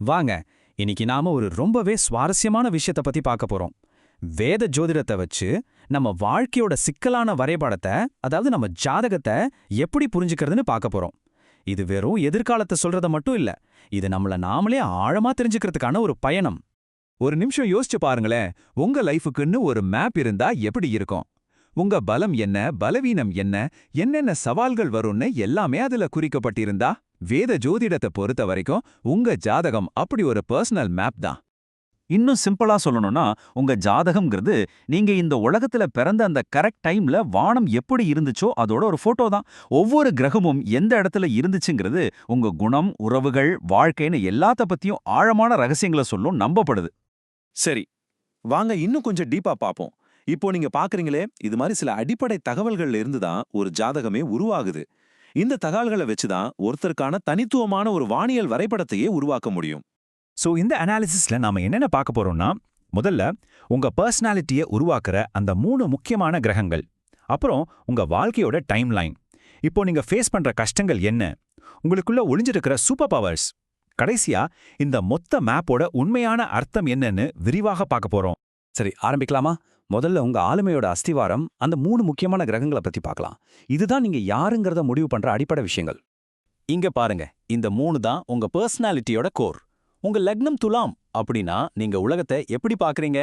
வாங்க, இன்னைக்கு நாம ஒரு ரொம்பவே சுவாரஸ்யமான விஷயத்த பத்தி பார்க்க போறோம். வேத ஜோதிடத்தை வச்சு நம்ம வாழ்க்கையோட சிக்கலான வரைபடத்தை, அதாவது நம்ம ஜாதகத்தை எப்படி புரிஞ்சுக்கிறதுன்னு பார்க்க போறோம். இது வெறும் எதிர்காலத்தை சொல்றத மட்டும் இல்ல, இது நம்மள நாமளே ஆழமா தெரிஞ்சுக்கிறதுக்கான ஒரு பயணம். ஒரு நிமிஷம் யோசிச்சு பாருங்களேன், உங்க லைஃபுக்குன்னு ஒரு மேப் இருந்தா எப்படி இருக்கும்? உங்க பலம் என்ன, பலவீனம் என்ன, என்னென்ன சவால்கள் வரும்னு எல்லாமே அதுல குறிக்கப்பட்டிருந்தா, வேத ஜோதிடத்தை பொறுத்த வரைக்கும் உங்க ஜாதகம் அப்படி ஒரு பர்சனல் மேப் தான். இன்னும் சிம்பிளா சொல்லணும்னா, உங்க ஜாதகம்ங்கிறது நீங்க இந்த உலகத்துல பிறந்த அந்த கரெக்ட் டைம்ல வானம் எப்படி இருந்துச்சோ அதோட ஒரு போட்டோ தான். ஒவ்வொரு கிரகமும் எந்த இடத்துல இருந்துச்சுங்கிறது உங்க குணம், உறவுகள், வாழ்க்கைன்னு எல்லாத்த பத்தியும் ஆழமான ரகசியங்களை சொல்லும் நம்பப்படுது. சரி, வாங்க இன்னும் கொஞ்சம் டீப்பா பாப்போம். இப்போ நீங்க பாக்குறீங்களே, இது மாதிரி சில அடிப்படை தகவல்கள்ல இருந்து தான் ஒரு ஜாதகமே உருவாகுது. இந்த தகவல்களை வச்சுதான் ஒருத்தருக்கான தனித்துவமான ஒரு வானியல் வரைபடத்தையே உருவாக்க முடியும். சோ இந்த அனாலிசிஸ்ல நாம என்னென்ன பார்க்க போறோம்னா, முதல்ல உங்க பர்சனாலிட்டியை உருவாக்குற அந்த 3 முக்கியமான கிரகங்கள், அப்புறம் உங்க வாழ்க்கையோட டைம் லைன், இப்போ நீங்க ஃபேஸ் பண்ற கஷ்டங்கள் என்ன, உங்களுக்குள்ள ஒளிஞ்சிருக்கிற சூப்பர் பவர்ஸ், கடைசியா இந்த மொத்த மேப்போட உண்மையான அர்த்தம் என்னன்னு விரிவாக பார்க்க போறோம். சரி, ஆரம்பிக்கலாமா? முதல்ல உங்க ஆளுமையோட அஸ்திவாரம், அந்த 3 முக்கியமான கிரகங்களை பத்தி பார்க்கலாம். இதுதான் நீங்க யாருங்கிறத முடிவு பண்ற அடிப்படை விஷயங்கள். இங்க பாருங்க, இந்த 3 தான் உங்க பர்சனாலிட்டியோட கோர். உங்க லக்னம் துலாம் அப்படின்னா நீங்க உலகத்தை எப்படி பார்க்கறீங்க,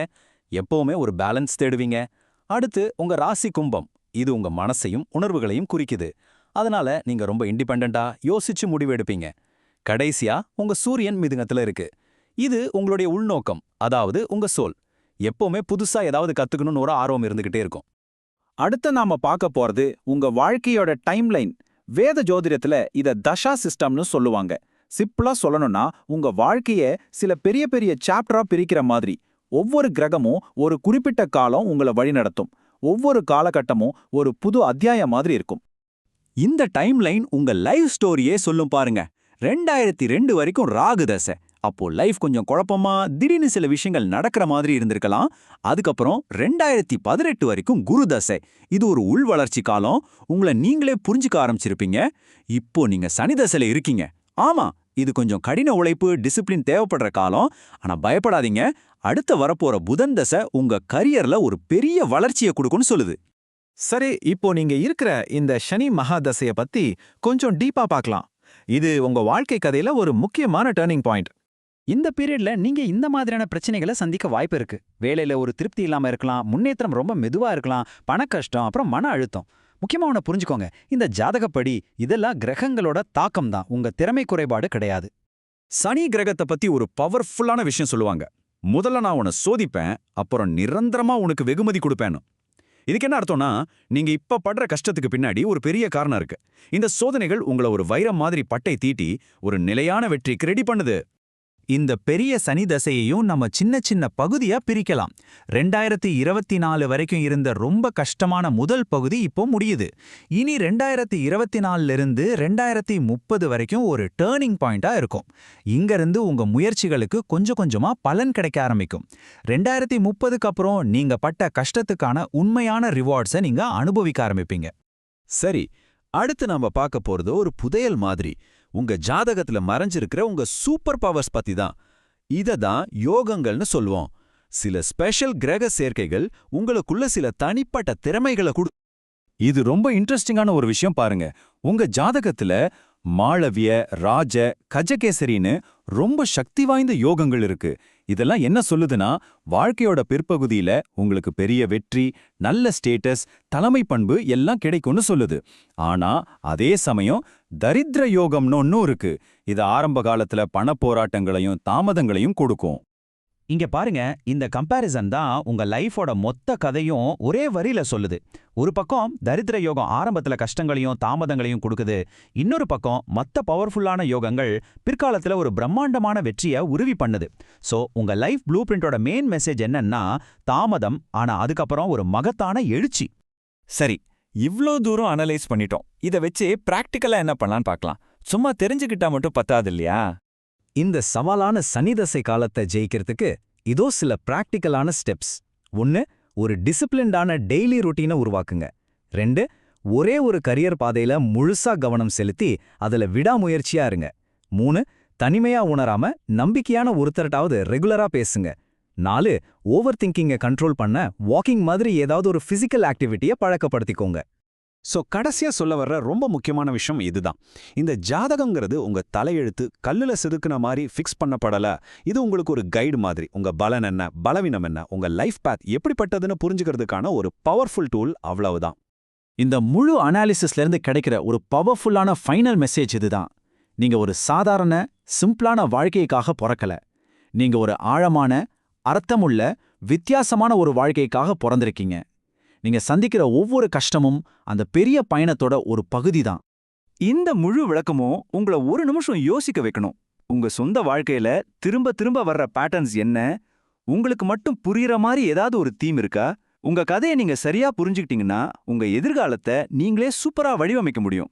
எப்பவுமே ஒரு பேலன்ஸ் தேடுவீங்க. அடுத்து உங்க ராசி கும்பம், இது உங்க மனசையும் உணர்வுகளையும் குறிக்குது. அதனால நீங்க ரொம்ப இண்டிபெண்டண்டா யோசிச்சு முடிவெடுப்பீங்க. கடைசியா உங்க சூரியன் மிதுனத்துல இருக்கு. இது உங்களுடைய உள்நோக்கம், அதாவது உங்க சோல். எப்பவுமே புதுசா ஏதாவது கத்துக்கணும்னு ஒரு ஆர்வம் இருந்துகிட்டே இருக்கும். அடுத்து நாம பார்க்க போறது உங்க வாழ்க்கையோட டைம்லைன். வேத ஜோதிடத்துல இத தசா சிஸ்டம்னு சொல்லுவாங்க. சிம்பிளா சொல்லணும்னா, உங்க வாழ்க்கைய சில பெரிய பெரிய சாப்டரா பிரிக்கிற மாதிரி. ஒவ்வொரு கிரகமும் ஒரு குறிப்பிட்ட காலம் உங்களை வழிநடத்தும். ஒவ்வொரு காலகட்டமும் ஒரு புது அத்தியாயம் மாதிரி இருக்கும். இந்த டைம் லைன் உங்க லைஃப் ஸ்டோரியே சொல்லும் பாருங்க. 2002 வரைக்கும் ராகு தசை. அப்போ லைஃப் கொஞ்சம் குழப்பமா, திடீர்னு சில விஷயங்கள் நடக்கிற மாதிரி இருந்திருக்கலாம். அதுக்கப்புறம் 2018 வரைக்கும் குரு தசை. இது ஒரு உள் வளர்ச்சி காலம். உங்களை நீங்களே புரிஞ்சுக்க ஆரம்பிச்சிருப்பீங்க. இப்போ நீங்க சனி தசையில இருக்கீங்க. ஆமா, இது கொஞ்சம் கடின உழைப்பு, டிசிப்ளின் தேவைப்படுற காலம். ஆனா பயப்படாதீங்க, அடுத்த வரப்போற புதன் தசை உங்க கரியர்ல ஒரு பெரிய வளர்ச்சியை கொடுக்கும்னு சொல்லுது. சரி, இப்போ நீங்க இருக்கிற இந்த சனி மகாதசைய பத்தி கொஞ்சம் டீப்பா பார்க்கலாம். இது உங்க வாழ்க்கை கதையில ஒரு முக்கியமான டர்னிங் பாயிண்ட். இந்த பீரியட்ல நீங்க இந்த மாதிரியான பிரச்சனைகளை சந்திக்க வாய்ப்பு இருக்கு. வேலையில ஒரு திருப்தி இல்லாம இருக்கலாம், முன்னேற்றம் ரொம்ப மெதுவா இருக்கலாம், பண கஷ்டம், அப்புறம் மன அழுத்தம். முக்கியமா ஒண்ணு புரிஞ்சுக்கோங்க, இந்த ஜாதகப்படி இதெல்லாம் கிரகங்களோட தாக்கம் தான், உங்க திறமை குறைபாடு கிடையாது. சனி கிரகத்தை பத்தி ஒரு பவர்ஃபுல்லான விஷயம் சொல்லுவாங்க. முதல்ல நான் உன்னை சோதிப்பேன், அப்புறம் நிரந்தரமா உனக்கு வெகுமதி கொடுப்பேன்னு. இதுக்கு என்ன அர்த்தம்னா, நீங்க இப்ப படுற கஷ்டத்துக்கு பின்னாடி ஒரு பெரிய காரணம் இருக்கு. இந்த சோதனைகள் உங்களை ஒரு வைரம் மாதிரி பட்டை தீட்டி ஒரு நிலையான வெற்றிக்கு ரெடி பண்ணுது. இந்த பெரிய சனி தசையையும் நம்ம சின்ன சின்ன பகுதியா பிரிக்கலாம். 2024 வரைக்கும் இருந்த ரொம்ப கஷ்டமான முதல் பகுதி இப்போ முடியுது. இனி 2024 இருந்து 2030 வரைக்கும் ஒரு டேர்னிங் பாயிண்டா இருக்கும். இங்கிருந்து உங்க முயற்சிகளுக்கு கொஞ்சம் கொஞ்சமா பலன் கிடைக்க ஆரம்பிக்கும். 2030க்கு அப்புறம் நீங்க பட்ட கஷ்டத்துக்கான உண்மையான ரிவார்ட்ஸை நீங்க அனுபவிக்க ஆரம்பிப்பீங்க. சரி, அடுத்து நாம பார்க்க போறது ஒரு புதையல் மாதிரி. உங்க ஜாதகத்துல மறைஞ்சிருக்கிற உங்க சூப்பர் பவர்ஸ் பத்தி தான். இத தான் யோகங்கள்னு சொல்லுவோம். சில ஸ்பெஷல் கிரக சேர்க்கைகள் உங்களுக்குள்ள சில தனிப்பட்ட திறமைகளை இது ரொம்ப இன்ட்ரெஸ்டிங்கான ஒரு விஷயம் பாருங்க. உங்க ஜாதகத்துல மாளவிய, ராஜ, கஜகேசரின்னு ரொம்ப சக்தி வாய்ந்த யோகங்கள் இருக்கு. இதெல்லாம் என்ன சொல்லுதுன்னா, வாழ்க்கையோட பிற்பகுதியில உங்களுக்கு பெரிய வெற்றி, நல்ல ஸ்டேட்டஸ், தலைமை பண்பு எல்லாம் கிடைக்கும்னு சொல்லுது. ஆனா அதே சமயம் தரித்திர யோகம்னு ஒன்னும் இருக்கு. இது ஆரம்ப காலத்துல பண போராட்டங்களையும் தாமதங்களையும் கொடுக்கும். இங்க பாருங்க, இந்த கம்பேரிசன் தான் உங்க லைஃபோட மொத்த கதையும் ஒரே வரியில சொல்லுது. ஒரு பக்கம் தரித்திர யோகம் ஆரம்பத்துல கஷ்டங்களையும் தாமதங்களையும் கொடுக்குது. இன்னொரு பக்கம் மத்த பவர்ஃபுல்லான யோகங்கள் பிற்காலத்துல ஒரு பிரம்மாண்டமான வெற்றியை உறுதி பண்ணுது. சோ உங்க லைஃப் ப்ளூ பிரிண்டோட மெயின் மெசேஜ் என்னன்னா, தாமதம், ஆனா அதுக்கப்புறம் ஒரு மகத்தான எழுச்சி. சரி, இவ்ளோ தூரம் அனலைஸ் பண்ணிட்டோம். இத வச்சு பிராக்டிக்கலா என்ன பண்ணலான்னு பார்க்கலாம். சும்மா தெரிஞ்சுக்கிட்டா மட்டும் பத்தாது இல்லையா? இந்த சவாலான சனிதசை காலத்தை ஜெயிக்கிறதுக்கு இதோ சில பிராக்டிக்கலான ஸ்டெப்ஸ். 1, ஒரு டிசிப்ளின்டான டெய்லி ரொட்டீனை உருவாக்குங்க. 2, ஒரே ஒரு கரியர் பாதையில முழுசா கவனம் செலுத்தி அதுல விடாமுயற்சியா இருங்க. 3, தனிமையா உணராம நம்பிக்கையான ஒருத்தர்ட்டாவது ரெகுலரா பேசுங்க. 4 ஓவர் திங்கிங்கை கண்ட்ரோல் பண்ண வாக்கிங் மாதிரி ஏதாவது ஒரு பிசிக்கல் ஆக்டிவிட்டியை பழக்கப்படுத்திக்கோங்க. சோ கடைசியா சொல்ல வர்ற ரொம்ப முக்கியமான விஷயம் இதுதான். இந்த ஜாதகங்கிறது உங்க தலையெழுத்து கல்லுல செதுக்குன மாதிரி ஃபிக்ஸ் பண்ணப்படல. இது உங்களுக்கு ஒரு கைடு மாதிரி. உங்க பலன் என்ன, பலவீனம் என்ன, உங்க லைஃப் பாத் எப்படிப்பட்டதுன்னு புரிஞ்சுக்கிறதுக்கான ஒரு பவர்ஃபுல் டூல், அவ்வளவுதான். இந்த முழு அனாலிசிஸ்ல இருந்து கிடைக்கிற ஒரு பவர்ஃபுல்லான ஃபைனல் மெசேஜ் இதுதான். நீங்க ஒரு சாதாரண சிம்பிளான வாழ்க்கைக்காக பிறக்கல. நீங்க ஒரு ஆழமான, அர்த்தமுள்ள, வித்தியாசமான ஒரு வாழ்க்கைக்காக பிறந்திருக்கீங்க. நீங்க சந்திக்கிற ஒவ்வொரு கஷ்டமும் அந்த பெரிய பயணத்தோட ஒரு பகுதி தான். இந்த முழு விளக்கமும் உங்களை ஒரு நிமிஷம் யோசிக்க வைக்கணும். உங்க சொந்த வாழ்க்கையில திரும்ப திரும்ப வர்ற பேட்டர்ன்ஸ் என்ன? உங்களுக்கு மட்டும் புரியுற மாதிரி ஏதாவது ஒரு தீம் இருக்கா? உங்க கதையை நீங்க சரியா புரிஞ்சுக்கிட்டீங்கன்னா உங்க எதிர்காலத்தை நீங்களே சூப்பரா வடிவமைக்க முடியும்.